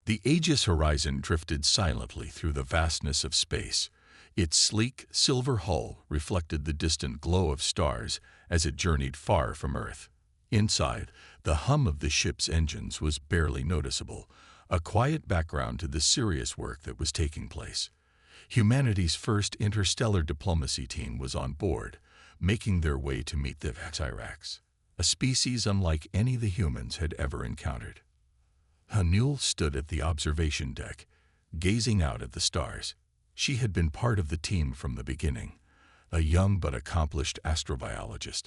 The Aegis horizon drifted silently through the vastness of space. Its sleek, silver hull reflected the distant glow of stars as it journeyed far from Earth. Inside, the hum of the ship's engines was barely noticeable, a quiet background to the serious work that was taking place. Humanity's first interstellar diplomacy team was on board, making their way to meet the Xyrax, a species unlike any the humans had ever encountered. Hanul stood at the observation deck, gazing out at the stars. She had been part of the team from the beginning, a young but accomplished astrobiologist.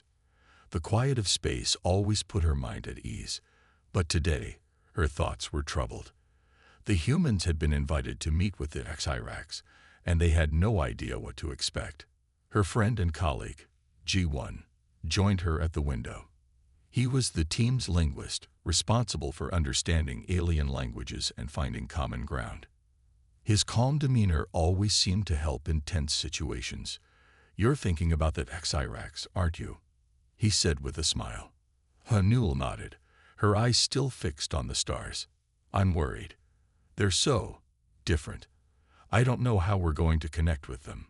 The quiet of space always put her mind at ease, but today her thoughts were troubled. The humans had been invited to meet with the Xyrax, and they had no idea what to expect. Her friend and colleague, G1, joined her at the window. He was the team's linguist, responsible for understanding alien languages and finding common ground. His calm demeanor always seemed to help in tense situations. "You're thinking about that Xyrax, aren't you?" he said with a smile. Hanul nodded, her eyes still fixed on the stars. "I'm worried. They're so different. I don't know how we're going to connect with them."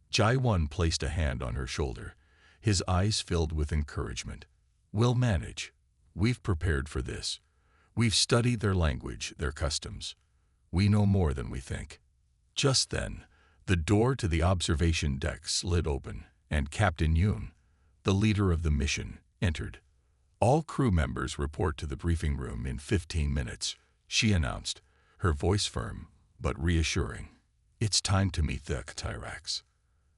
Jai-1 placed a hand on her shoulder, his eyes filled with encouragement. "We'll manage. We've prepared for this. We've studied their language, their customs. We know more than we think." Just then, the door to the observation deck slid open, and Captain Yoon, the leader of the mission, entered. "All crew members report to the briefing room in 15 minutes, she announced, her voice firm but reassuring. "It's time to meet the Xyrax."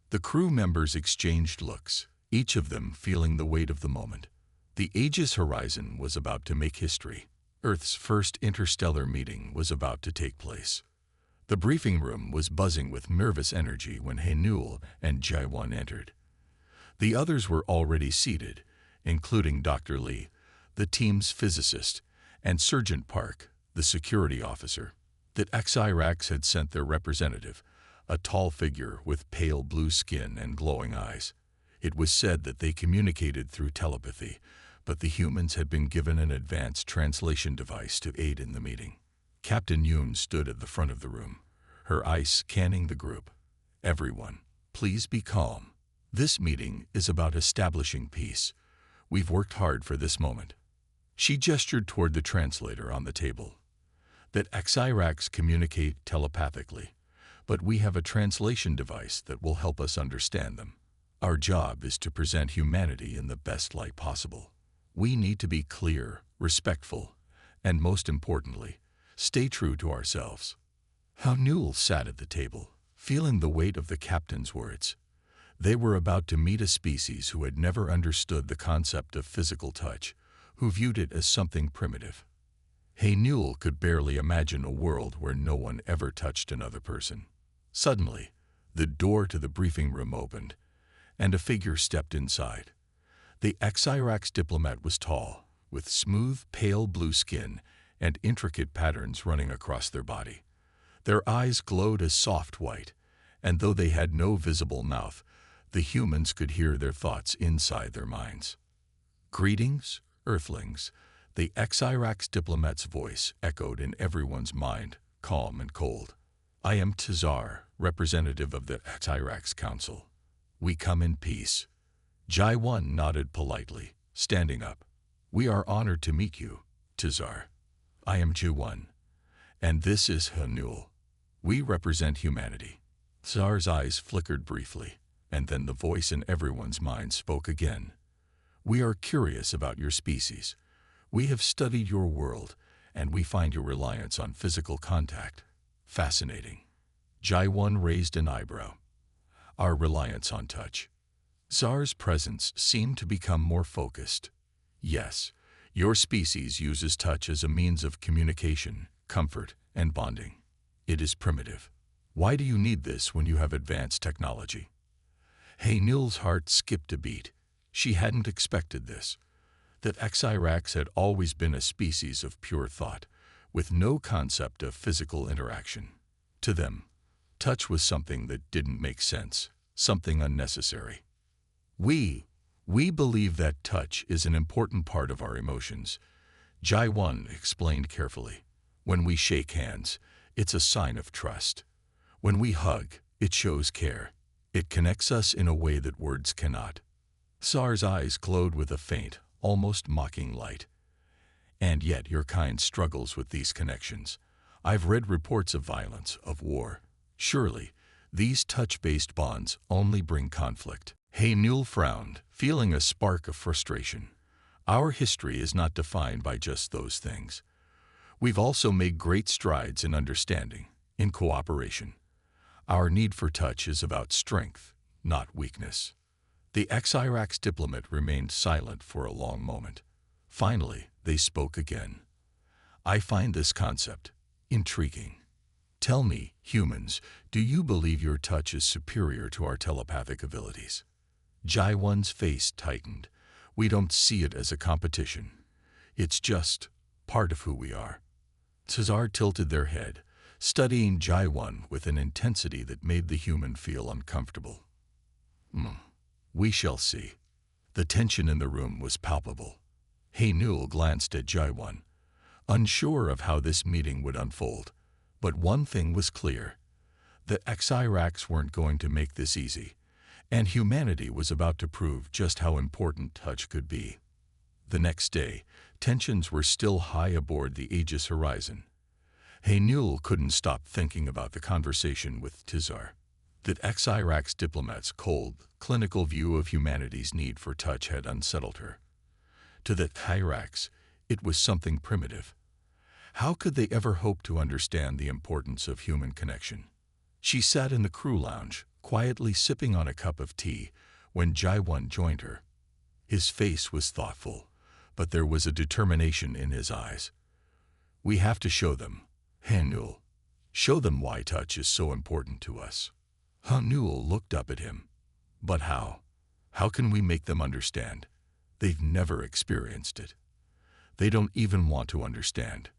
The crew members exchanged looks, each of them feeling the weight of the moment. The Aegis horizon was about to make history. Earth's first interstellar meeting was about to take place. The briefing room was buzzing with nervous energy when Hanul and Jai-1 entered. The others were already seated, including Dr. Lee, the team's physicist, and Sergeant Park, the security officer. The Xyrax had sent their representative, a tall figure with pale blue skin and glowing eyes. It was said that they communicated through telepathy, but the humans had been given an advanced translation device to aid in the meeting. Captain Yoon stood at the front of the room, her eyes scanning the group. "Everyone, please be calm. This meeting is about establishing peace. We've worked hard for this moment." She gestured toward the translator on the table. "That Xyrax communicate telepathically, but we have a translation device that will help us understand them. Our job is to present humanity in the best light possible. We need to be clear, respectful, and most importantly, stay true to ourselves." Hanul sat at the table, feeling the weight of the captain's words. They were about to meet a species who had never understood the concept of physical touch, who viewed it as something primitive. Hanul could barely imagine a world where no one ever touched another person. Suddenly, the door to the briefing room opened, and a figure stepped inside. The Xyrax diplomat was tall, with smooth, pale blue skin and intricate patterns running across their body. Their eyes glowed a soft white, and though they had no visible mouth, the humans could hear their thoughts inside their minds. "Greetings, Earthlings," the Xyrax diplomat's voice echoed in everyone's mind, calm and cold. "I am Tazar, representative of the Xyrax Council. We come in peace." Jai-1 nodded politely, standing up. "We are honored to meet you, Tazar. I am Ji-1, and this is Hanul. We represent humanity." Tazar's eyes flickered briefly, and then the voice in everyone's mind spoke again. "We are curious about your species. We have studied your world, and we find your reliance on physical contact fascinating." Jai-1 raised an eyebrow. "Our reliance on touch." Tsar's presence seemed to become more focused. "Yes, your species uses touch as a means of communication, comfort, and bonding. It is primitive. Why do you need this when you have advanced technology?" Hanul's heart skipped a beat. She hadn't expected this. That Xyrax had always been a species of pure thought, with no concept of physical interaction. To them, touch was something that didn't make sense, something unnecessary. We believe that touch is an important part of our emotions," Jai-1 explained carefully. When we shake hands, it's a sign of trust. When we hug, it shows care. It connects us in a way that words cannot. Tsar's eyes glowed with a faint, almost mocking light. And yet your kind struggles with these connections. I've read reports of violence, of war. Surely, these touch-based bonds only bring conflict. Haenul frowned, feeling a spark of frustration. Our history is not defined by just those things. We've also made great strides in understanding, in cooperation. Our need for touch is about strength, not weakness. The Xirax diplomat remained silent for a long moment. Finally, they spoke again. I find this concept intriguing. Tell me, humans, do you believe your touch is superior to our telepathic abilities? Jaiwan's face tightened. We don't see it as a competition. It's just part of who we are. Tsar tilted their head, studying Jaiwan with an intensity that made the human feel uncomfortable. We shall see. The tension in the room was palpable. Haenul glanced at Jaiwan, unsure of how this meeting would unfold. But one thing was clear. The Xirax weren't going to make this easy, and humanity was about to prove just how important touch could be. The next day, tensions were still high aboard the Aegis Horizon. Haenul couldn't stop thinking about the conversation with Tsar. The Xirax diplomat's cold, clinical view of humanity's need for touch had unsettled her. To the Xirax, it was something primitive. How could they ever hope to understand the importance of human connection? She sat in the crew lounge, quietly sipping on a cup of tea, when Jaiwan joined her. His face was thoughtful, but there was a determination in his eyes. We have to show them, Haenul. Show them why touch is so important to us. Haenul looked up at him. But how? How can we make them understand? They've never experienced it. They don't even want to understand.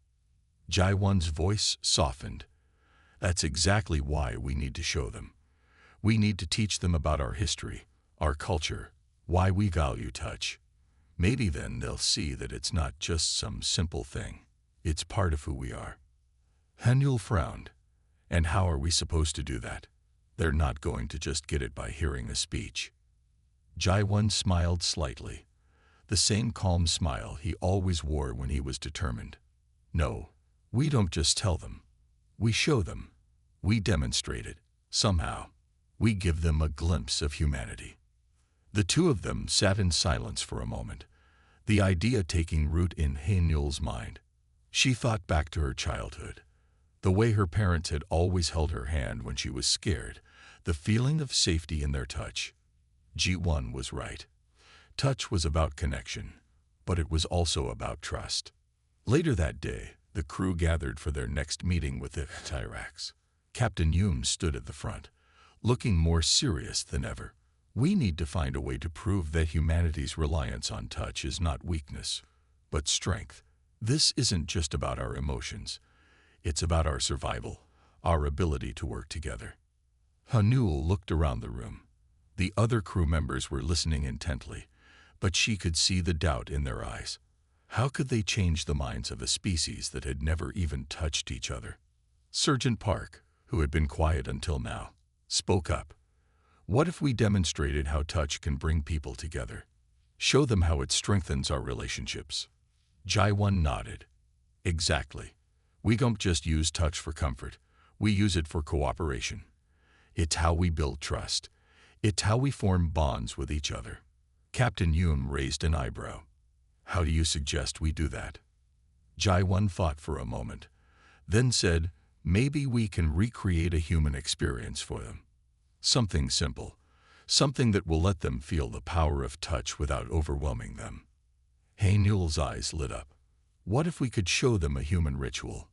Jaiwan's voice softened. That's exactly why we need to show them. We need to teach them about our history, our culture, why we value touch. Maybe then they'll see that it's not just some simple thing. It's part of who we are. Haenul frowned. And how are we supposed to do that? They're not going to just get it by hearing a speech. Jaiwan smiled slightly, the same calm smile he always wore when he was determined. No, we don't just tell them. We show them. We demonstrate it, somehow. We give them a glimpse of humanity. The two of them sat in silence for a moment, the idea taking root in Haenul's mind. She thought back to her childhood, the way her parents had always held her hand when she was scared, the feeling of safety in their touch. G1 was right. Touch was about connection, but it was also about trust. Later that day, the crew gathered for their next meeting with the Xirax. Captain Hume stood at the front, looking more serious than ever. We need to find a way to prove that humanity's reliance on touch is not weakness, but strength. This isn't just about our emotions. It's about our survival, our ability to work together. Haenul looked around the room. The other crew members were listening intently, but she could see the doubt in their eyes. How could they change the minds of a species that had never even touched each other? Sergeant Park, who had been quiet until now, spoke up. What if we demonstrated how touch can bring people together? Show them how it strengthens our relationships. Jaiwan nodded. Exactly. We don't just use touch for comfort. We use it for cooperation. It's how we build trust. It's how we form bonds with each other. Captain Hume raised an eyebrow. How do you suggest we do that? Jaiwan thought for a moment, then said, maybe we can recreate a human experience for them. Something simple, something that will let them feel the power of touch without overwhelming them. Haenul's eyes lit up. What if we could show them a human ritual?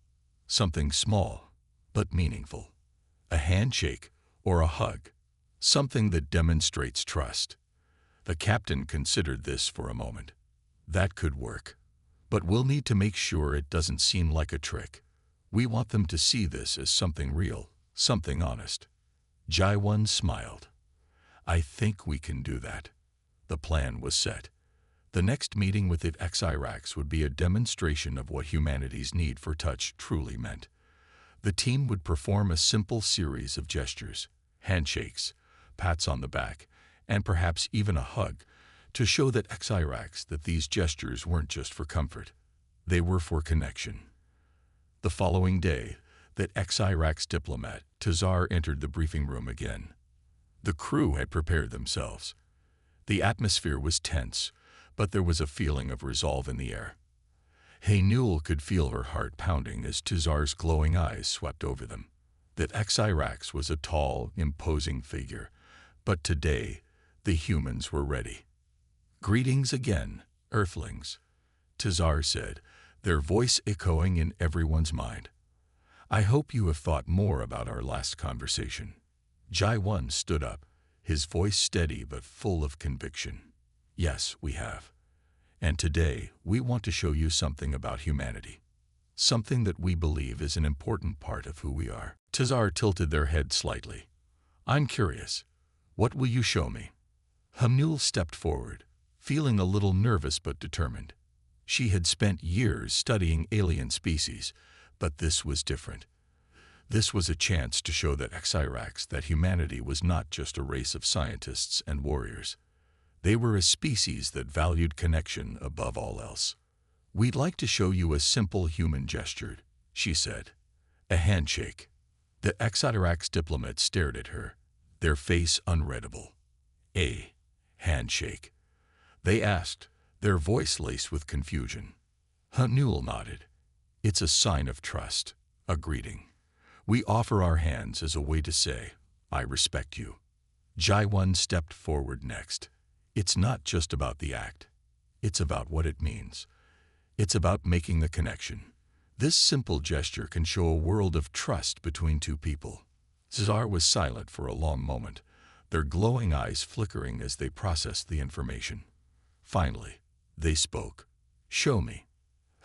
Something small, but meaningful. A handshake or a hug. Something that demonstrates trust. The captain considered this for a moment. That could work. But we'll need to make sure it doesn't seem like a trick. We want them to see this as something real, something honest. Jaiwan smiled. I think we can do that. The plan was set. The next meeting with the Xirax would be a demonstration of what humanity's need for touch truly meant. The team would perform a simple series of gestures, handshakes, pats on the back, and perhaps even a hug, to show that Xirax that these gestures weren't just for comfort. They were for connection. The following day, that Xirax diplomat, Tazar, entered the briefing room again. The crew had prepared themselves. The atmosphere was tense, but there was a feeling of resolve in the air. Haynul could feel her heart pounding as Tazar's glowing eyes swept over them. That Xirax was a tall, imposing figure, but today the humans were ready. "Greetings again, Earthlings," Tazar said, their voice echoing in everyone's mind. "I hope you have thought more about our last conversation." Jai-1 stood up, his voice steady but full of conviction. "Yes, we have. And today we want to show you something about humanity. Something that we believe is an important part of who we are." Tazar tilted their head slightly. "I'm curious. What will you show me?" Haynul stepped forward, feeling a little nervous but determined. She had spent years studying alien species, but this was different. This was a chance to show that Xirax that humanity was not just a race of scientists and warriors. They were a species that valued connection above all else. "We'd like to show you a simple human gesture," she said. "A handshake." The Xirax diplomat stared at her, their face unreadable. "A handshake?" they asked, their voice laced with confusion. Haynul nodded. "It's a sign of trust, a greeting. We offer our hands as a way to say, 'I respect you.'" Jai-1 stepped forward next. "It's not just about the act. It's about what it means. It's about making the connection. This simple gesture can show a world of trust between two people." Tazar was silent for a long moment, their glowing eyes flickering as they processed the information. Finally, they spoke. "Show me."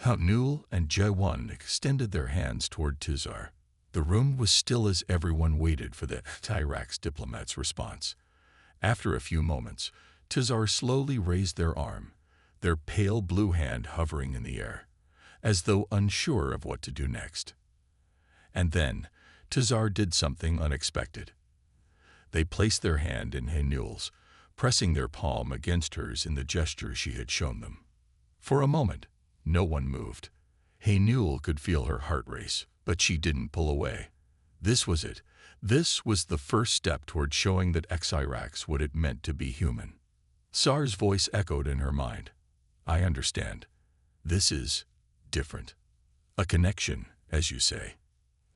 Haynul and Jai-1 extended their hands toward Tazar. The room was still as everyone waited for the Xirax diplomat's response. After a few moments, Tazar slowly raised their arm, their pale blue hand hovering in the air, as though unsure of what to do next. And then, Tazar did something unexpected. They placed their hand in Haynul's, pressing their palm against hers in the gesture she had shown them. For a moment, no one moved. Haynul could feel her heart race, but she didn't pull away. This was it. This was the first step toward showing that Xirax what it meant to be human. Sar's voice echoed in her mind. "I understand. This is different. A connection, as you say."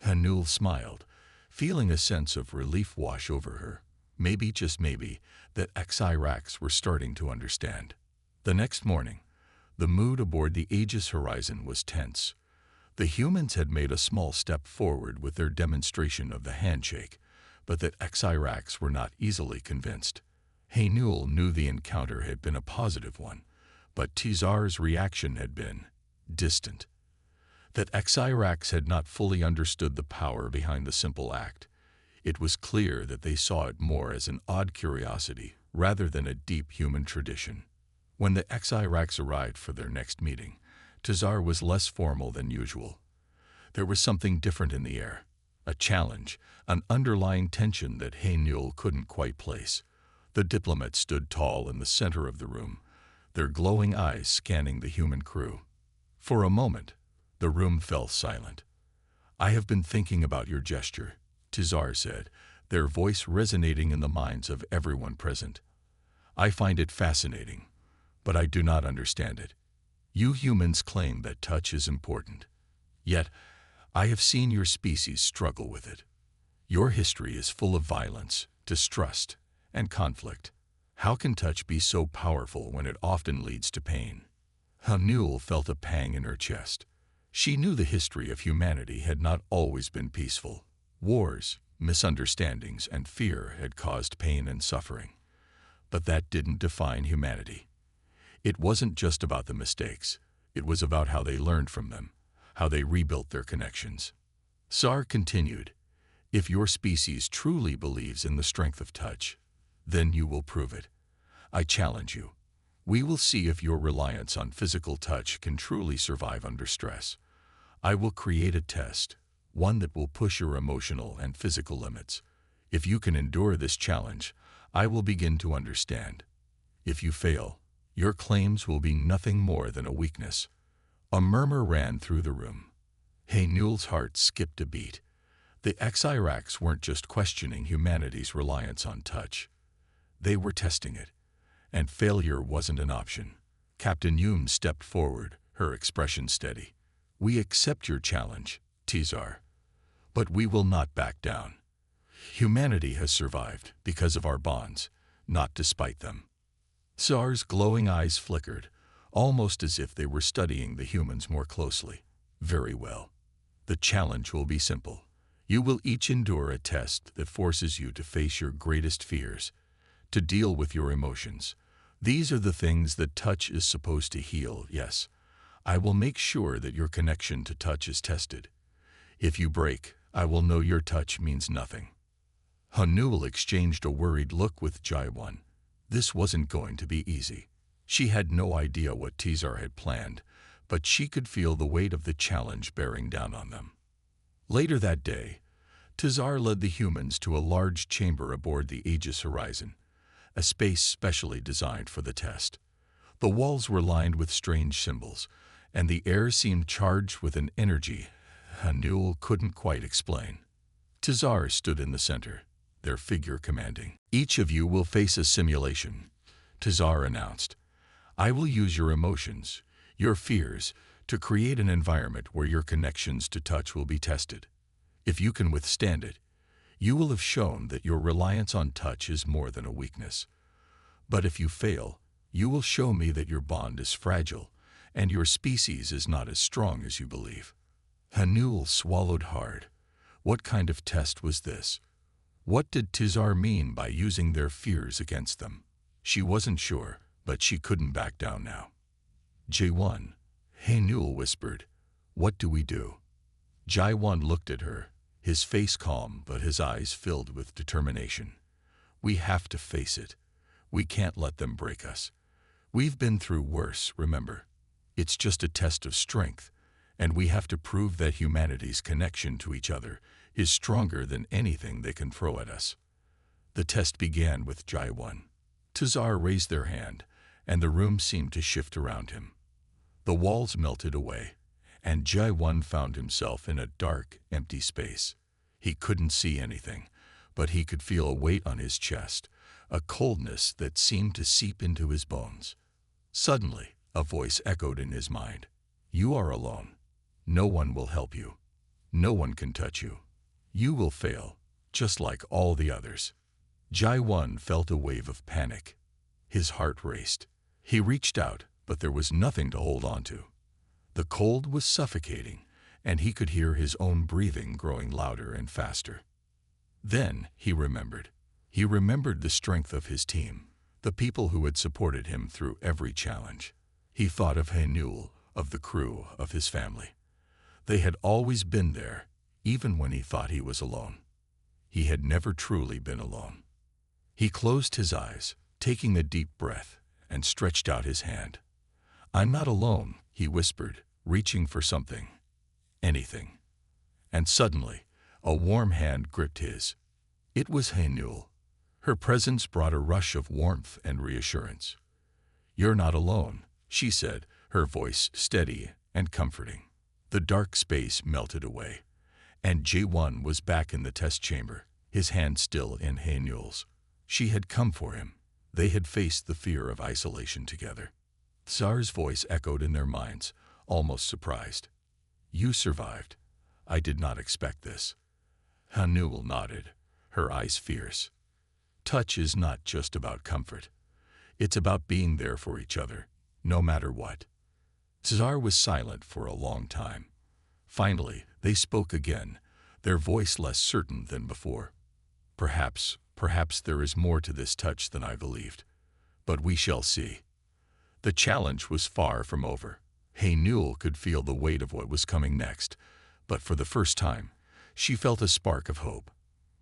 Haynul smiled, feeling a sense of relief wash over her. Maybe, just maybe, that Xirax were starting to understand. The next morning, the mood aboard the Aegis Horizon was tense. The humans had made a small step forward with their demonstration of the handshake, but that Xirax were not easily convinced. Haynul knew the encounter had been a positive one, but Tazar's reaction had been distant. That Xirax had not fully understood the power behind the simple act. It was clear that they saw it more as an odd curiosity rather than a deep human tradition. When the Xirax arrived for their next meeting, Tazar was less formal than usual. There was something different in the air, a challenge, an underlying tension that Haynul couldn't quite place. The diplomat stood tall in the center of the room, their glowing eyes scanning the human crew. For a moment, the room fell silent. "I have been thinking about your gesture," Tazar said, their voice resonating in the minds of everyone present. "I find it fascinating, but I do not understand it. You humans claim that touch is important. Yet, I have seen your species struggle with it. Your history is full of violence, distrust, and conflict. How can touch be so powerful when it often leads to pain?" Haynul felt a pang in her chest. She knew the history of humanity had not always been peaceful. Wars, misunderstandings, and fear had caused pain and suffering. But that didn't define humanity. It wasn't just about the mistakes. It was about how they learned from them, how they rebuilt their connections. Sar continued, "If your species truly believes in the strength of touch, then you will prove it. I challenge you. We will see if your reliance on physical touch can truly survive under stress. I will create a test, one that will push your emotional and physical limits. If you can endure this challenge, I will begin to understand. If you fail, your claims will be nothing more than a weakness. A murmur ran through the room. Haynul's heart skipped a beat. The Xiracs weren't just questioning humanity's reliance on touch. They were testing it, and failure wasn't an option. Captain Yoon stepped forward, her expression steady. We accept your challenge, Tizar, but we will not back down. Humanity has survived because of our bonds, not despite them. Tsar's glowing eyes flickered, almost as if they were studying the humans more closely. Very well. The challenge will be simple. You will each endure a test that forces you to face your greatest fears, to deal with your emotions. These are the things that touch is supposed to heal, yes. I will make sure that your connection to touch is tested. If you break, I will know your touch means nothing. Hanul exchanged a worried look with Jaiwan. This wasn't going to be easy. She had no idea what Tizar had planned, but she could feel the weight of the challenge bearing down on them. Later that day, Tizar led the humans to a large chamber aboard the Aegis Horizon, a space specially designed for the test. The walls were lined with strange symbols, and the air seemed charged with an energy Hanul couldn't quite explain. Tizar stood in the center, their figure commanding. Each of you will face a simulation, Tizar announced. I will use your emotions, your fears, to create an environment where your connections to touch will be tested. If you can withstand it, you will have shown that your reliance on touch is more than a weakness. But if you fail, you will show me that your bond is fragile and your species is not as strong as you believe. Hanul swallowed hard. What kind of test was this? What did Tizar mean by using their fears against them? She wasn't sure, but she couldn't back down now. Jaiwan, Hanul whispered, what do we do? Jaiwan looked at her, his face calm but his eyes filled with determination. We have to face it. We can't let them break us. We've been through worse, remember. It's just a test of strength, and we have to prove that humanity's connection to each other is stronger than anything they can throw at us. The test began with Jaiwan. Tizar raised their hand, and the room seemed to shift around him. The walls melted away, and Jaiwan found himself in a dark, empty space. He couldn't see anything, but he could feel a weight on his chest, a coldness that seemed to seep into his bones. Suddenly, a voice echoed in his mind. You are alone. No one will help you. No one can touch you. You will fail, just like all the others. Jaiwan felt a wave of panic. His heart raced. He reached out, but there was nothing to hold on to. The cold was suffocating, and he could hear his own breathing growing louder and faster. Then he remembered. He remembered the strength of his team, the people who had supported him through every challenge. He thought of Hanul, of the crew, of his family. They had always been there, even when he thought he was alone. He had never truly been alone. He closed his eyes, taking a deep breath, and stretched out his hand. I'm not alone, he whispered, reaching for something. Anything. And suddenly, a warm hand gripped his. It was Hanul. Her presence brought a rush of warmth and reassurance. You're not alone, she said, her voice steady and comforting. The dark space melted away, and Jaiwan was back in the test chamber, his hand still in Hanul's. She had come for him. They had faced the fear of isolation together. Tsar's voice echoed in their minds, almost surprised. You survived. I did not expect this. Hanul nodded, her eyes fierce. Touch is not just about comfort. It's about being there for each other, no matter what. Tsar was silent for a long time. Finally, they spoke again, their voice less certain than before. Perhaps there is more to this touch than I believed. But we shall see. The challenge was far from over. Hanul could feel the weight of what was coming next, but for the first time, she felt a spark of hope.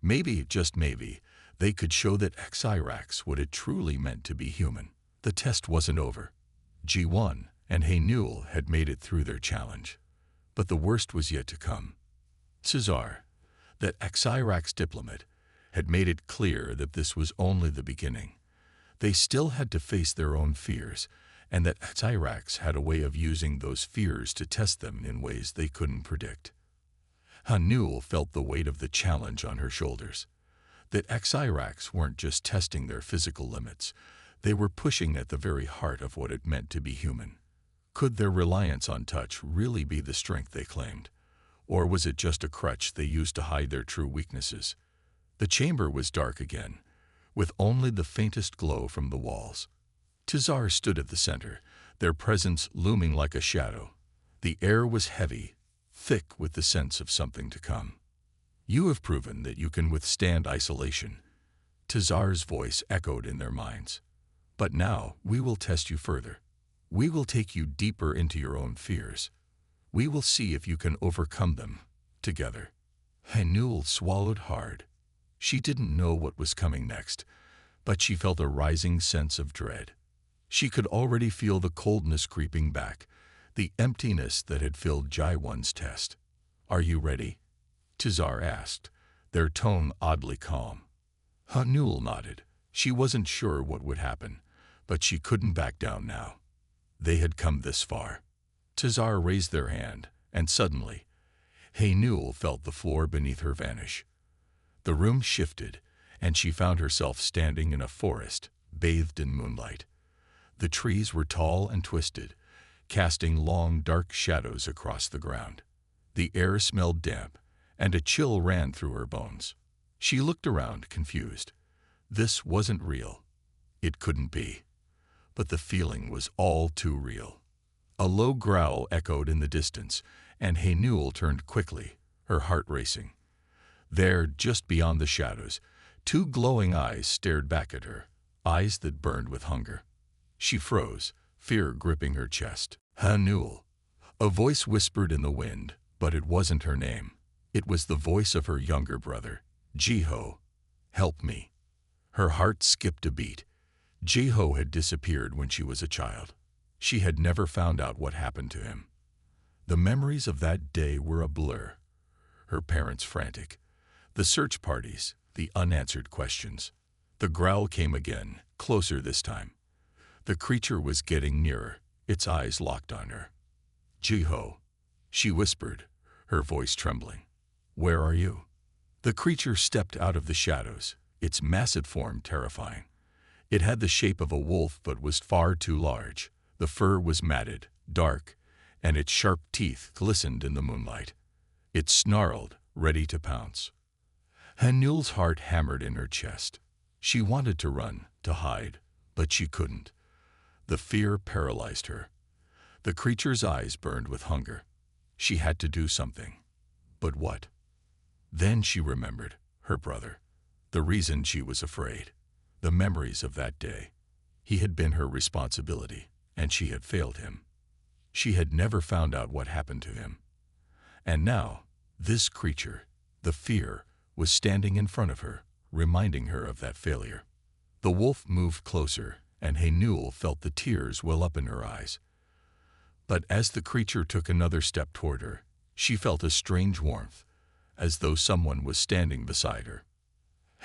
Maybe, just maybe, they could show that Xiracs what it truly meant to be human. The test wasn't over. G1 and Haynul had made it through their challenge. But the worst was yet to come. Cesar, that Xyrax diplomat, had made it clear that this was only the beginning. They still had to face their own fears, and that Xyrax had a way of using those fears to test them in ways they couldn't predict. Haynul felt the weight of the challenge on her shoulders. That Xyrax weren't just testing their physical limits, they were pushing at the very heart of what it meant to be human. Could their reliance on touch really be the strength they claimed? Or was it just a crutch they used to hide their true weaknesses? The chamber was dark again, with only the faintest glow from the walls. Cesar stood at the center, their presence looming like a shadow. The air was heavy, thick with the sense of something to come. You have proven that you can withstand isolation. Cesar's voice echoed in their minds. But now we will test you further. We will take you deeper into your own fears. We will see if you can overcome them, together. Haynul swallowed hard. She didn't know what was coming next, but she felt a rising sense of dread. She could already feel the coldness creeping back, the emptiness that had filled Jaiwan's test. Are you ready? Cesar asked, their tone oddly calm. Haynul nodded. She wasn't sure what would happen, but she couldn't back down now. They had come this far. Cesar raised their hand, and suddenly, Haynul felt the floor beneath her vanish. The room shifted, and she found herself standing in a forest, bathed in moonlight. The trees were tall and twisted, casting long, dark shadows across the ground. The air smelled damp, and a chill ran through her bones. She looked around, confused. This wasn't real. It couldn't be. But the feeling was all too real. A low growl echoed in the distance, and Haynul turned quickly, her heart racing. There, just beyond the shadows, two glowing eyes stared back at her, eyes that burned with hunger. She froze, fear gripping her chest. Haynul. A voice whispered in the wind, but it wasn't her name. It was the voice of her younger brother, Jiho. Help me. Her heart skipped a beat. Jiho had disappeared when she was a child. She had never found out what happened to him. The memories of that day were a blur. Her parents frantic. The search parties, the unanswered questions. The growl came again, closer this time. The creature was getting nearer, its eyes locked on her. Jiho, she whispered, her voice trembling. Where are you? The creature stepped out of the shadows, its massive form terrifying. It had the shape of a wolf but was far too large. The fur was matted, dark, and its sharp teeth glistened in the moonlight. It snarled, ready to pounce. Haynul's heart hammered in her chest. She wanted to run, to hide, but she couldn't. The fear paralyzed her. The creature's eyes burned with hunger. She had to do something. But what? Then she remembered her brother. The reason she was afraid. The memories of that day. He had been her responsibility, and she had failed him. She had never found out what happened to him. And now, this creature, the fear, was standing in front of her, reminding her of that failure. The wolf moved closer, and Haynul felt the tears well up in her eyes. But as the creature took another step toward her, she felt a strange warmth, as though someone was standing beside her.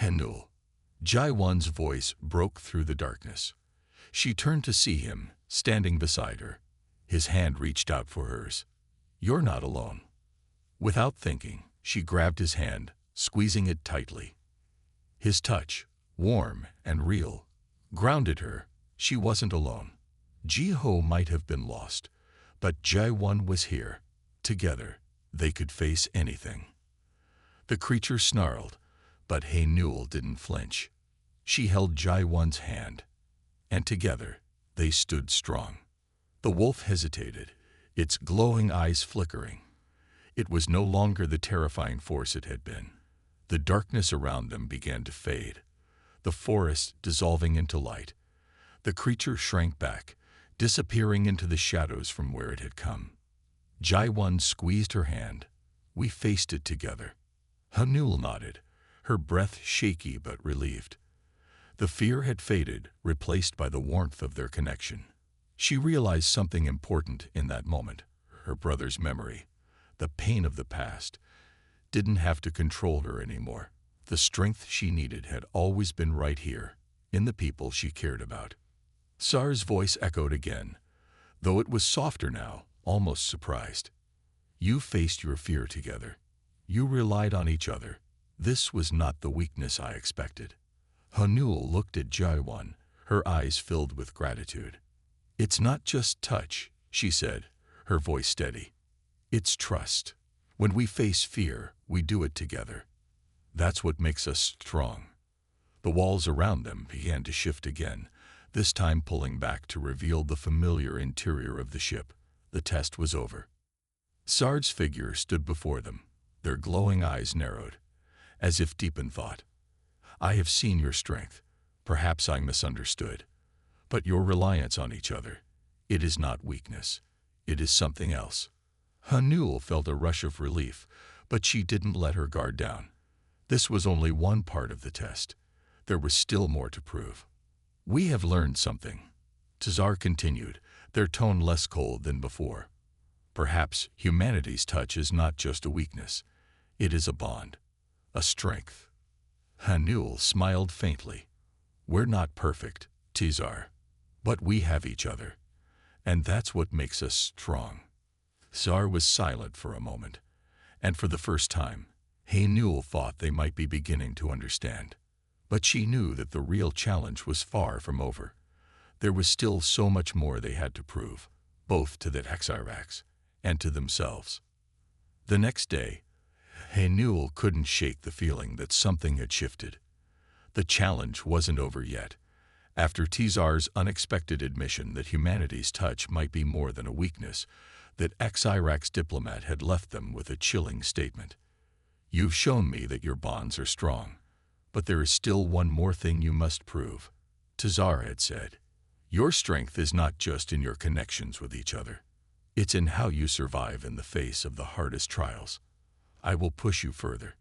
Haynul. Jaiwan's voice broke through the darkness. She turned to see him, standing beside her. His hand reached out for hers. You're not alone. Without thinking, she grabbed his hand, squeezing it tightly. His touch, warm and real, grounded her. She wasn't alone. Jiho might have been lost, but Jaiwan was here. Together, they could face anything. The creature snarled, but Haynul didn't flinch. She held Jaiwan's hand, and together they stood strong. The wolf hesitated, its glowing eyes flickering. It was no longer the terrifying force it had been. The darkness around them began to fade, the forest dissolving into light. The creature shrank back, disappearing into the shadows from where it had come. Jaiwan squeezed her hand. We faced it together. Haynul nodded, her breath shaky but relieved. The fear had faded, replaced by the warmth of their connection. She realized something important in that moment. Her brother's memory, the pain of the past, didn't have to control her anymore. The strength she needed had always been right here, in the people she cared about. Sar's voice echoed again, though it was softer now, almost surprised. You faced your fear together. You relied on each other. This was not the weakness I expected. Hanul looked at Jaiwan, her eyes filled with gratitude. It's not just touch, she said, her voice steady. It's trust. When we face fear, we do it together. That's what makes us strong. The walls around them began to shift again, this time pulling back to reveal the familiar interior of the ship. The test was over. Sard's figure stood before them, their glowing eyes narrowed, as if deep in thought. I have seen your strength. Perhaps I misunderstood. But your reliance on each other, it is not weakness. It is something else. Hanul felt a rush of relief, but she didn't let her guard down. This was only one part of the test. There was still more to prove. We have learned something, Tazar continued, their tone less cold than before. Perhaps humanity's touch is not just a weakness. It is a bond, a strength. Hanul smiled faintly. We're not perfect, Tizar, but we have each other, and that's what makes us strong. Zar was silent for a moment, and for the first time, Hanul thought they might be beginning to understand. But she knew that the real challenge was far from over. There was still so much more they had to prove, both to the Xyrax and to themselves. The next day, Hanul couldn't shake the feeling that something had shifted. The challenge wasn't over yet. After Tizar's unexpected admission that humanity's touch might be more than a weakness, that Xyrax diplomat had left them with a chilling statement. You've shown me that your bonds are strong, but there is still one more thing you must prove, Tizar had said. Your strength is not just in your connections with each other. It's in how you survive in the face of the hardest trials. I will push you further,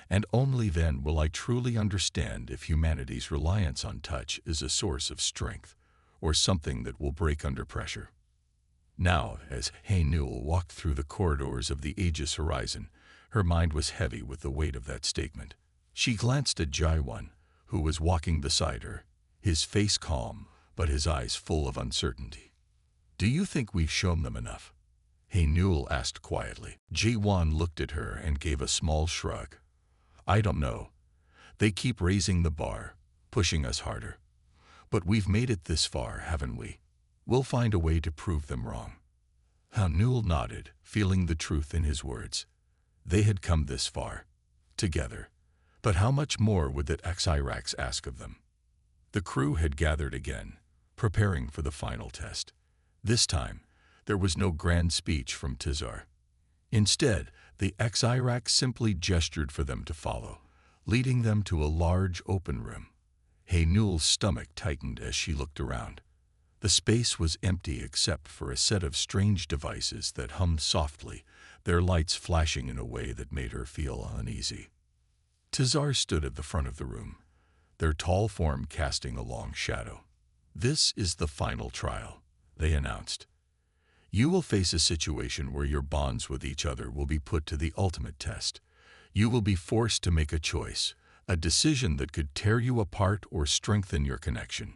and only then will I truly understand if humanity's reliance on touch is a source of strength or something that will break under pressure. Now, as Hanul walked through the corridors of the Aegis horizon, her mind was heavy with the weight of that statement. She glanced at Jaiwan, who was walking beside her, his face calm, but his eyes full of uncertainty. Do you think we've shown them enough? Hanul asked quietly. Jaiwan looked at her and gave a small shrug. I don't know. They keep raising the bar, pushing us harder. But we've made it this far, haven't we? We'll find a way to prove them wrong. Hanul nodded, feeling the truth in his words. They had come this far, together. But how much more would that Xyrax ask of them? The crew had gathered again, preparing for the final test. This time, there was no grand speech from Tizar. Instead, the Xyrax simply gestured for them to follow, leading them to a large open room. Hanul's stomach tightened as she looked around. The space was empty except for a set of strange devices that hummed softly, their lights flashing in a way that made her feel uneasy. Tizar stood at the front of the room, their tall form casting a long shadow. This is the final trial, they announced. You will face a situation where your bonds with each other will be put to the ultimate test. You will be forced to make a choice, a decision that could tear you apart or strengthen your connection.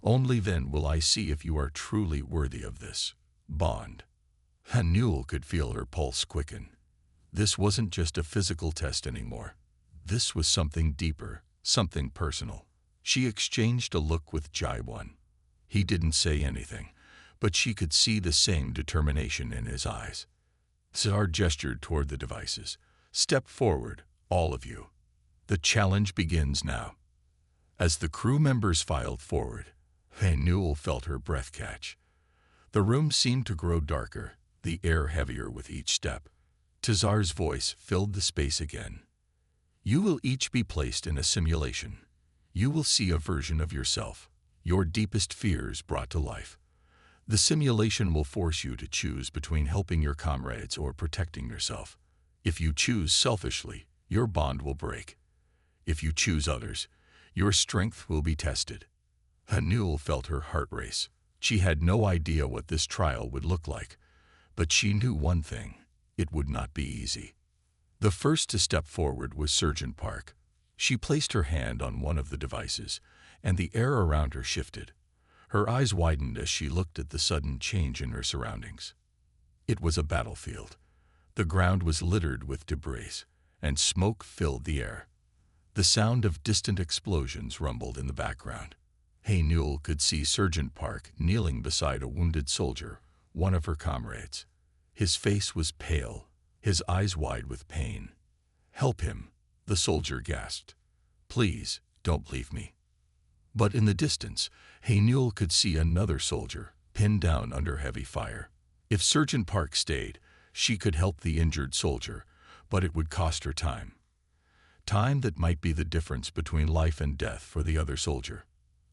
Only then will I see if you are truly worthy of this bond. Hanul could feel her pulse quicken. This wasn't just a physical test anymore. This was something deeper, something personal. She exchanged a look with Jaiwan. He didn't say anything, but she could see the same determination in his eyes. Zar gestured toward the devices. Step forward, all of you. The challenge begins now. As the crew members filed forward, Hanul felt her breath catch. The room seemed to grow darker, the air heavier with each step. Tizar's voice filled the space again. You will each be placed in a simulation. You will see a version of yourself, your deepest fears brought to life. The simulation will force you to choose between helping your comrades or protecting yourself. If you choose selfishly, your bond will break. If you choose others, Your strength will be tested. Hanul felt her heart race. She had no idea what this trial would look like, but she knew one thing: it would not be easy. The first to step forward was Surgeon Park. She placed her hand on one of the devices, and the air around her shifted. Her eyes widened as she looked at the sudden change in her surroundings. It was a battlefield. The ground was littered with debris, and smoke filled the air. The sound of distant explosions rumbled in the background. Hanul could see Surgeon Park kneeling beside a wounded soldier, one of her comrades. His face was pale, his eyes wide with pain. "Help him," the soldier gasped. "Please, don't leave me." But in the distance, Hanul could see another soldier, pinned down under heavy fire. If Surgeon Park stayed, she could help the injured soldier, but it would cost her time. Time that might be the difference between life and death for the other soldier.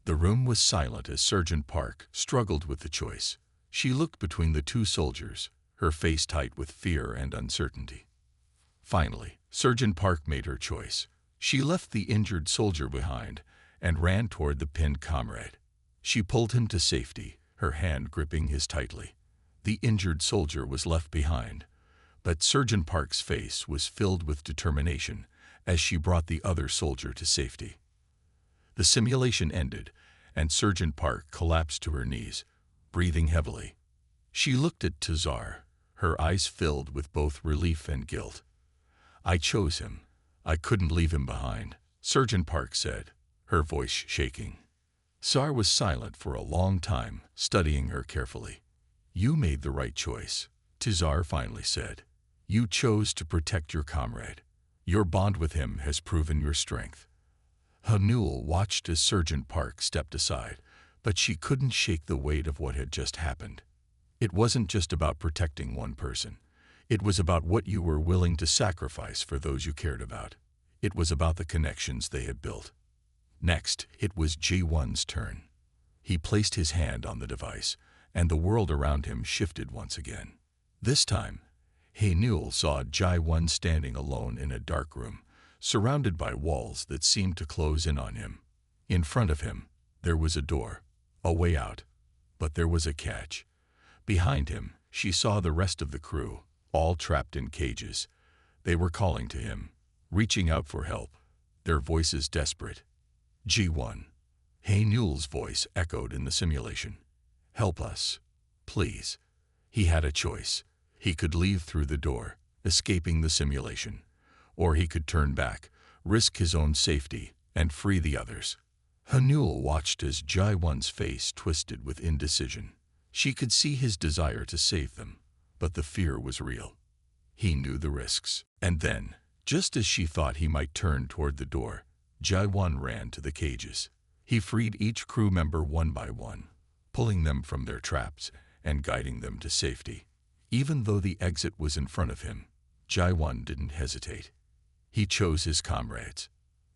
The room was silent as Surgeon Park struggled with the choice. She looked between the two soldiers, her face tight with fear and uncertainty. Finally, Surgeon Park made her choice. She left the injured soldier behind and ran toward the pinned comrade. She pulled him to safety, her hand gripping his tightly. The injured soldier was left behind, but Surgeon Park's face was filled with determination as she brought the other soldier to safety. The simulation ended, and Surgeon Park collapsed to her knees, breathing heavily. She looked at Tazar, her eyes filled with both relief and guilt. "I chose him. I couldn't leave him behind," Surgeon Park said, her voice shaking. Tsar was silent for a long time, studying her carefully. "You made the right choice," Tazar finally said. "You chose to protect your comrade. Your bond with him has proven your strength." Hanul watched as Surgeon Park stepped aside, but she couldn't shake the weight of what had just happened. It wasn't just about protecting one person. It was about what you were willing to sacrifice for those you cared about. It was about the connections they had built. Next, it was Ji-Won's turn. He placed his hand on the device, and the world around him shifted once again. This time, Hanul saw Ji-Won standing alone in a dark room, surrounded by walls that seemed to close in on him. In front of him, there was a door, a way out. But there was a catch. Behind him, she saw the rest of the crew, all trapped in cages. They were calling to him, reaching out for help, their voices desperate. "Ji-Won." Hanul's voice echoed in the simulation. "Help us, please." He had a choice. He could leave through the door, escaping the simulation, or he could turn back, risk his own safety, and free the others. Hanul watched as Ji-Won's face twisted with indecision. She could see his desire to save them, but the fear was real. He knew the risks. And then, just as she thought he might turn toward the door, Ji-Won ran to the cages. He freed each crew member one by one, pulling them from their traps and guiding them to safety. Even though the exit was in front of him, Ji-Won didn't hesitate. He chose his comrades.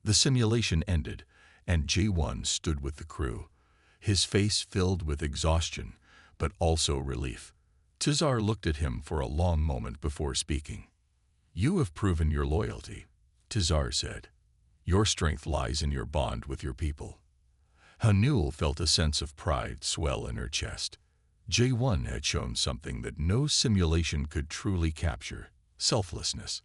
The simulation ended, and Ji-Won stood with the crew, his face filled with exhaustion, but also relief. Tazar looked at him for a long moment before speaking. "You have proven your loyalty," Tazar said. "Your strength lies in your bond with your people." Hanul felt a sense of pride swell in her chest. Ji-Won had shown something that no simulation could truly capture: selflessness.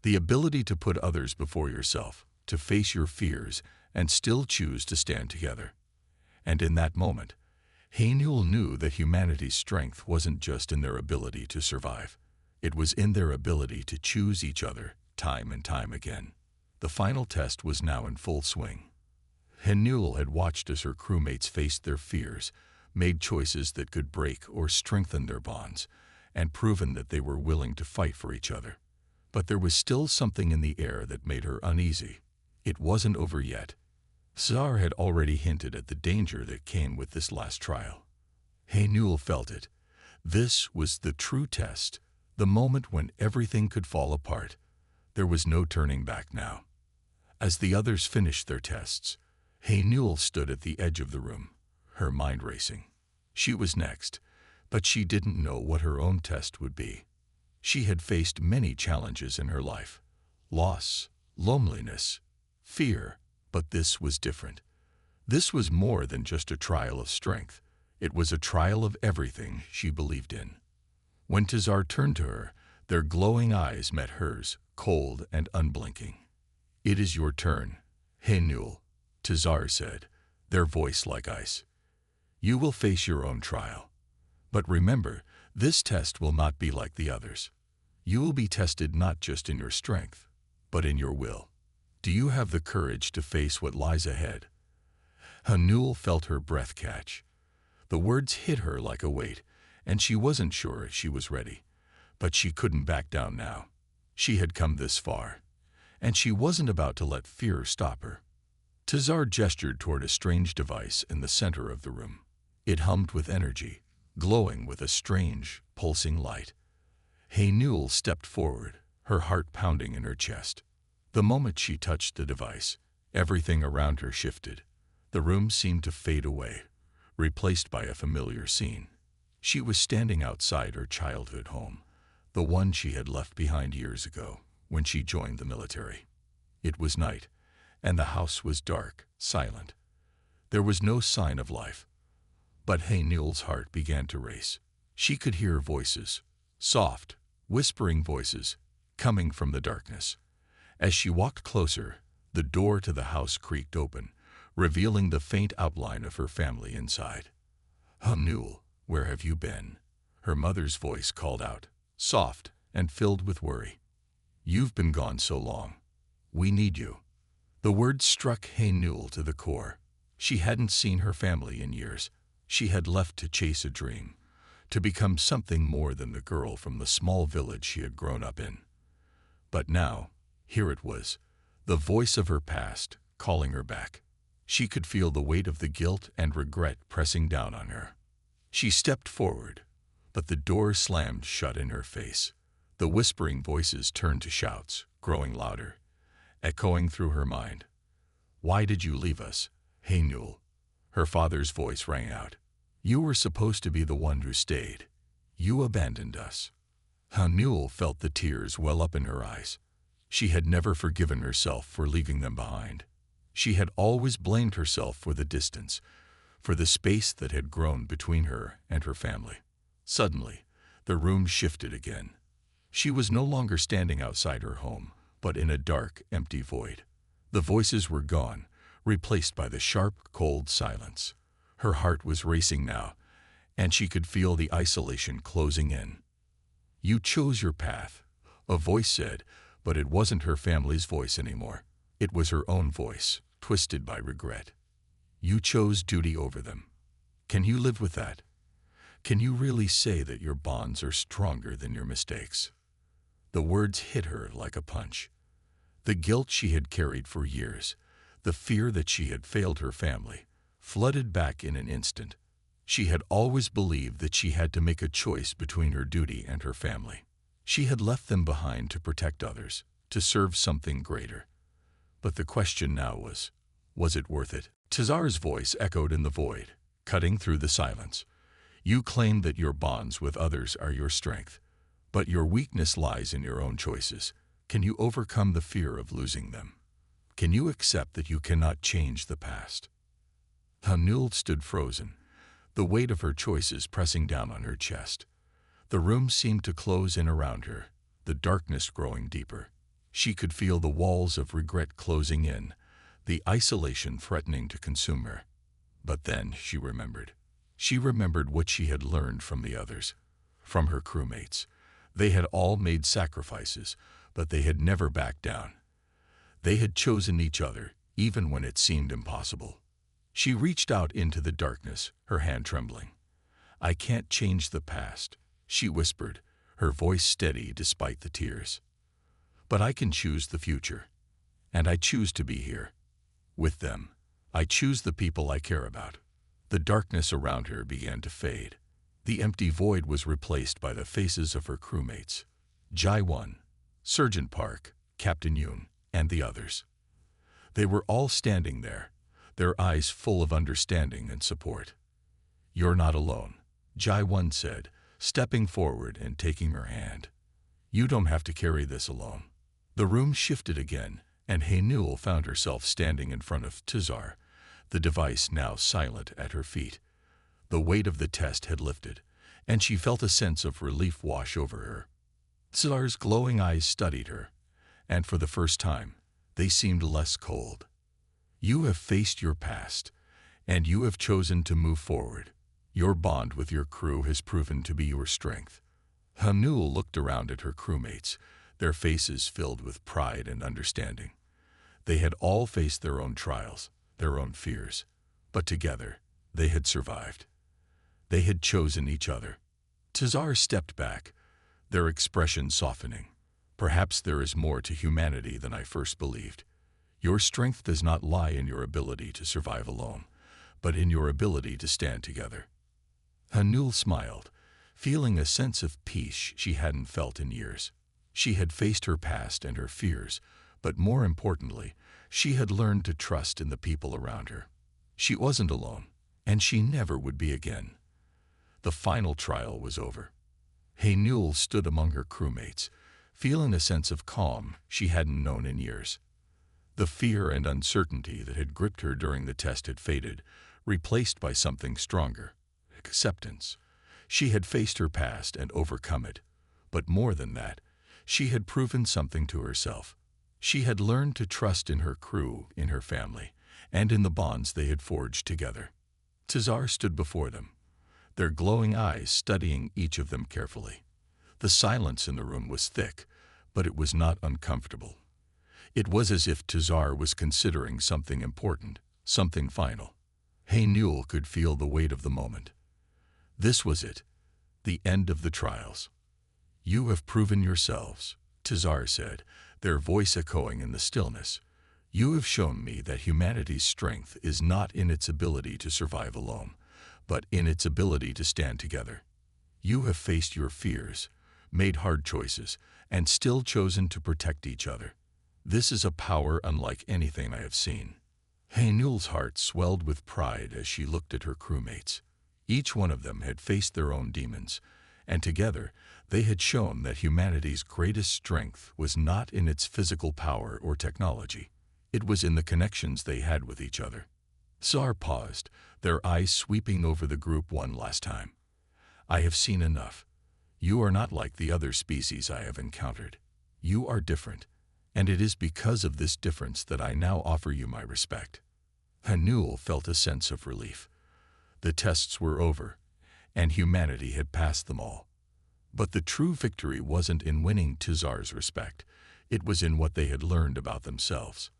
The ability to put others before yourself, to face your fears, and still choose to stand together. And in that moment, Hanul knew that humanity's strength wasn't just in their ability to survive. It was in their ability to choose each other, time and time again. The final test was now in full swing. Hanul had watched as her crewmates faced their fears, made choices that could break or strengthen their bonds, and proven that they were willing to fight for each other. But there was still something in the air that made her uneasy. It wasn't over yet. Tsar had already hinted at the danger that came with this last trial. Hanul felt it. This was the true test, the moment when everything could fall apart. There was no turning back now. As the others finished their tests, Hanul stood at the edge of the room, her mind racing. She was next, but she didn't know what her own test would be. She had faced many challenges in her life: loss, loneliness, fear, But this was different. This was more than just a trial of strength. It was a trial of everything she believed in. When Tazar turned to her, their glowing eyes met hers, cold and unblinking. "It is your turn, Hainul," Tazar said, their voice like ice. "You will face your own trial. But remember, this test will not be like the others. You will be tested not just in your strength, but in your will. Do you have the courage to face what lies ahead?" Hainul felt her breath catch. The words hit her like a weight, and she wasn't sure if she was ready. But she couldn't back down now. She had come this far, and she wasn't about to let fear stop her. Tazar gestured toward a strange device in the center of the room. It hummed with energy, glowing with a strange, pulsing light. Hainul stepped forward, her heart pounding in her chest. The moment she touched the device, everything around her shifted. The room seemed to fade away, replaced by a familiar scene. She was standing outside her childhood home, the one she had left behind years ago when she joined the military. It was night, and the house was dark, silent. There was no sign of life. But Hainul's heart began to race. She could hear voices, soft, whispering voices, coming from the darkness. As she walked closer, the door to the house creaked open, revealing the faint outline of her family inside. "Hainul, where have you been?" her mother's voice called out, soft and filled with worry. "You've been gone so long. We need you." The words struck Hainul to the core. She hadn't seen her family in years. She had left to chase a dream, to become something more than the girl from the small village she had grown up in. But now, here it was, the voice of her past, calling her back. She could feel the weight of the guilt and regret pressing down on her. She stepped forward, but the door slammed shut in her face. The whispering voices turned to shouts, growing louder, echoing through her mind. "Why did you leave us, Hainul?" Her father's voice rang out. "You were supposed to be the one who stayed. You abandoned us." Hainul felt the tears well up in her eyes. She had never forgiven herself for leaving them behind. She had always blamed herself for the distance, for the space that had grown between her and her family. Suddenly, the room shifted again. She was no longer standing outside her home, but in a dark, empty void. The voices were gone, replaced by the sharp, cold silence. Her heart was racing now, and she could feel the isolation closing in. "You chose your path," a voice said, but it wasn't her family's voice anymore. It was her own voice, twisted by regret. "You chose duty over them. Can you live with that? Can you really say that your bonds are stronger than your mistakes?" The words hit her like a punch. The guilt she had carried for years, the fear that she had failed her family, flooded back in an instant. She had always believed that she had to make a choice between her duty and her family. She had left them behind to protect others, to serve something greater. But the question now was it worth it? Tazar's voice echoed in the void, cutting through the silence. "You claim that your bonds with others are your strength, but your weakness lies in your own choices. Can you overcome the fear of losing them? Can you accept that you cannot change the past?" Hainul stood frozen, the weight of her choices pressing down on her chest. The room seemed to close in around her, the darkness growing deeper. She could feel the walls of regret closing in, the isolation threatening to consume her. But then she remembered. She remembered what she had learned from the others, from her crewmates. They had all made sacrifices, but they had never backed down. They had chosen each other, even when it seemed impossible. She reached out into the darkness, her hand trembling. "I can't change the past," she whispered, her voice steady despite the tears. "But I can choose the future. And I choose to be here. With them. I choose the people I care about." The darkness around her began to fade. The empty void was replaced by the faces of her crewmates. Jai-1, Sergeant Park, Captain Yoon, and the others. They were all standing there, their eyes full of understanding and support. "You're not alone," Jai-1 said, stepping forward and taking her hand. "You don't have to carry this alone." The room shifted again, and Haynul found herself standing in front of Tizar, the device now silent at her feet. The weight of the test had lifted, and she felt a sense of relief wash over her. Tizar's glowing eyes studied her, and for the first time, they seemed less cold. You have faced your past, and you have chosen to move forward. Your bond with your crew has proven to be your strength. Haynul looked around at her crewmates, their faces filled with pride and understanding. They had all faced their own trials, their own fears, but together they had survived. They had chosen each other. Tizar stepped back, their expression softening. Perhaps there is more to humanity than I first believed. Your strength does not lie in your ability to survive alone, but in your ability to stand together. Haynul smiled, feeling a sense of peace she hadn't felt in years. She had faced her past and her fears, but more importantly, she had learned to trust in the people around her. She wasn't alone, and she never would be again. The final trial was over. Haynul stood among her crewmates, feeling a sense of calm she hadn't known in years. The fear and uncertainty that had gripped her during the test had faded, replaced by something stronger: acceptance. She had faced her past and overcome it, but more than that, she had proven something to herself. She had learned to trust in her crew, in her family, and in the bonds they had forged together. Tizar stood before them, their glowing eyes studying each of them carefully. The silence in the room was thick, but it was not uncomfortable. It was as if Tizar was considering something important, something final. Haynul could feel the weight of the moment. This was it, the end of the trials. You have proven yourselves, Tizar said, their voice echoing in the stillness. You have shown me that humanity's strength is not in its ability to survive alone, but in its ability to stand together. You have faced your fears, made hard choices, and still chosen to protect each other. This is a power unlike anything I have seen. Haynul's heart swelled with pride as she looked at her crewmates. Each one of them had faced their own demons, and together they had shown that humanity's greatest strength was not in its physical power or technology. It was in the connections they had with each other. Tsar paused, their eyes sweeping over the group one last time. I have seen enough. You are not like the other species I have encountered. You are different, and it is because of this difference that I now offer you my respect. Haynul felt a sense of relief. The tests were over, and humanity had passed them all. But the true victory wasn't in winning Tizar's respect. It was in what they had learned about themselves,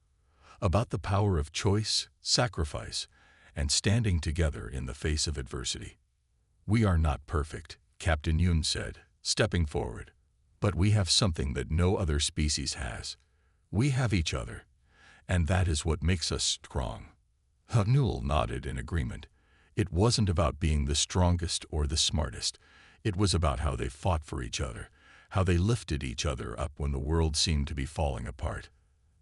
about the power of choice, sacrifice, and standing together in the face of adversity. We are not perfect, Captain Yoon said, stepping forward, but we have something that no other species has. We have each other, and that is what makes us strong. Haynul nodded in agreement. It wasn't about being the strongest or the smartest. It was about how they fought for each other, how they lifted each other up when the world seemed to be falling apart.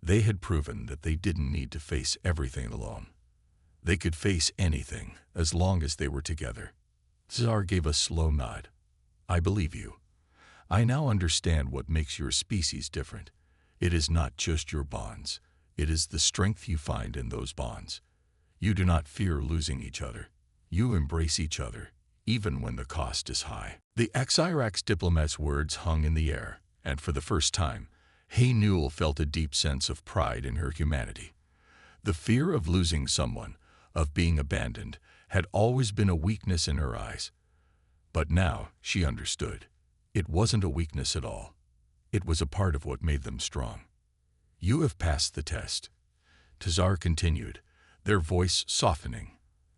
They had proven that they didn't need to face everything alone. They could face anything as long as they were together. Tsar gave a slow nod. I believe you. I now understand what makes your species different. It is not just your bonds. It is the strength you find in those bonds. You do not fear losing each other. You embrace each other, even when the cost is high. The Xirax diplomat's words hung in the air, and for the first time, Haynul felt a deep sense of pride in her humanity. The fear of losing someone, of being abandoned, had always been a weakness in her eyes. But now she understood. It wasn't a weakness at all. It was a part of what made them strong. You have passed the test, Tizar continued, their voice softening.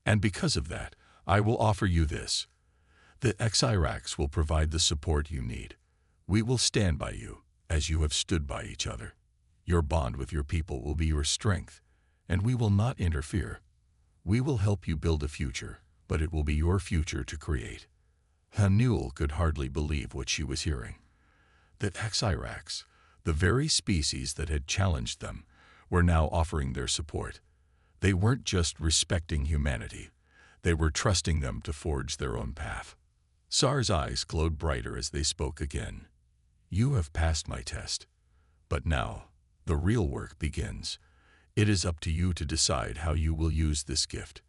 And because of that, I will offer you this. The Xirax will provide the support you need. We will stand by you, as you have stood by each other. Your bond with your people will be your strength, and we will not interfere. We will help you build a future, but it will be your future to create. Haynul could hardly believe what she was hearing. The Xirax, the very species that had challenged them, were now offering their support. They weren't just respecting humanity. They were trusting them to forge their own path. Tsar's eyes glowed brighter as they spoke again. You have passed my test. But now, The real work begins. It is up to you to decide how you will use this gift.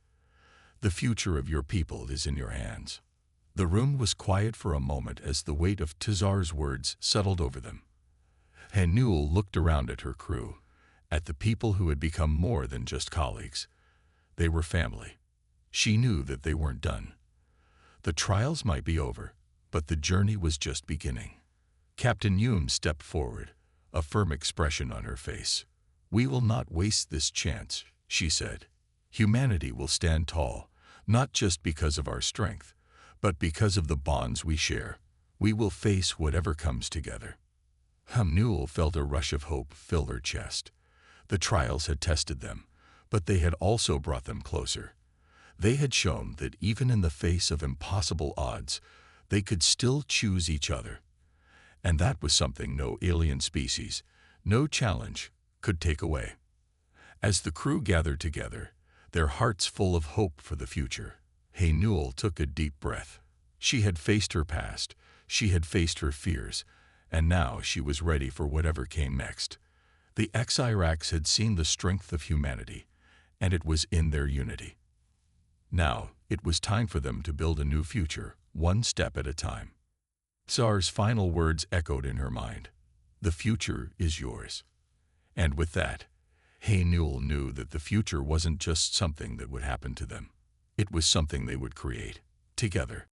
The future of your people is in your hands." The room was quiet for a moment as the weight of Tazar's words settled over them. Hanul looked around at her crew, at the people who had become more than just colleagues. They were family. She knew that they weren't done. The trials might be over, but the journey was just beginning. Captain Yoon stepped forward, a firm expression on her face. "We will not waste this chance," she said. "Humanity will stand tall, not just because of our strength, but because of the bonds we share. We will face whatever comes together." Hanul felt a rush of hope fill her chest. The trials had tested them, but they had also brought them closer. They had shown that even in the face of impossible odds, they could still choose each other. And that was something no alien species, no challenge, could take away. As the crew gathered together, their hearts full of hope for the future, Hanul took a deep breath. She had faced her past, she had faced her fears, and now she was ready for whatever came next. The Xirax had seen the strength of humanity, and it was in their unity. Now, it was time for them to build a new future, one step at a time. Tsar's final words echoed in her mind. "The future is yours." And with that, Hanul knew that the future wasn't just something that would happen to them. It was something they would create, together.